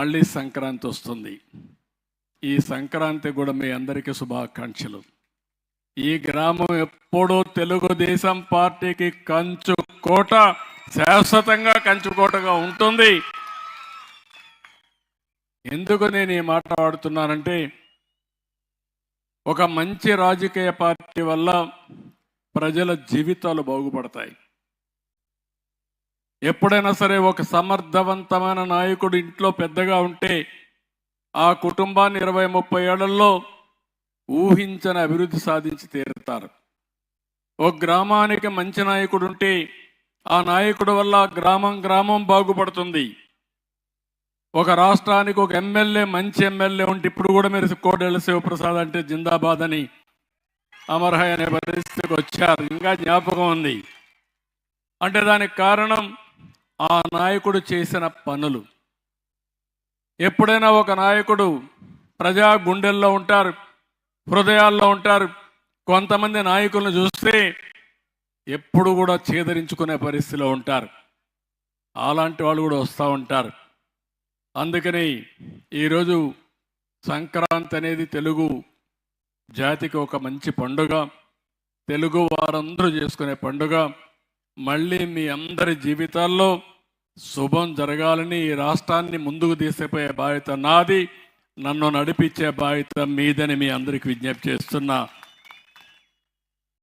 మళ్ళీ సంక్రాంతి వస్తుంది. ఈ సంక్రాంతి కూడా మీ అందరికీ శుభాకాంక్షలు. ఈ గ్రామం ఎప్పుడూ తెలుగుదేశం పార్టీకి కంచుకోట, శాశ్వతంగా కంచుకోటగా ఉంటుంది. ఎందుకు నేను ఈ మాట వాడుతున్నానంటే, ఒక మంచి రాజకీయ పార్టీ వల్ల ప్రజల జీవితాలు బాగుపడతాయి. ఎప్పుడైనా సరే ఒక సమర్థవంతమైన నాయకుడు ఇంట్లో పెద్దగా ఉంటే ఆ కుటుంబాన్ని 20-30 ఏళ్లలో ఊహించని అభివృద్ధి సాధించి తీరుతారు. ఒక గ్రామానికి మంచి నాయకుడు ఉంటే ఆ నాయకుడు వల్ల గ్రామం బాగుపడుతుంది. ఒక రాష్ట్రానికి ఒక ఎమ్మెల్యే, మంచి ఎమ్మెల్యే ఉంటే, ఇప్పుడు కూడా మీరు కోడెల శివప్రసాద్ అంటే జిందాబాద్ అని అమర్హ అనే పరిస్థితికి వచ్చారు, ఇంకా జ్ఞాపకం ఉంది. అంటే దానికి కారణం ఆ నాయకుడు చేసిన పనులు. ఎప్పుడైనా ఒక నాయకుడు ప్రజా గుండెల్లో ఉంటారు, హృదయాల్లో ఉంటారు. కొంతమంది నాయకులను చూస్తే ఎప్పుడు కూడా చేదరించుకునే పరిస్థితిలో ఉంటారు. అలాంటి వాళ్ళు కూడా వస్తూ ఉంటారు. అందుకని ఈరోజు సంక్రాంతి అనేది తెలుగు జాతికి ఒక మంచి పండుగ, తెలుగు వారందరూ చేసుకునే పండుగ. మళ్ళీ మీ అందరి జీవితాల్లో శుభం జరగాలని, ఈ రాష్ట్రాన్ని ముందుకు తీసుకుపోయే బాధ్యత నాది, నన్ను నడిపించే బాధ్యత మీదని మీ అందరికి విజ్ఞప్తి చేస్తున్నా.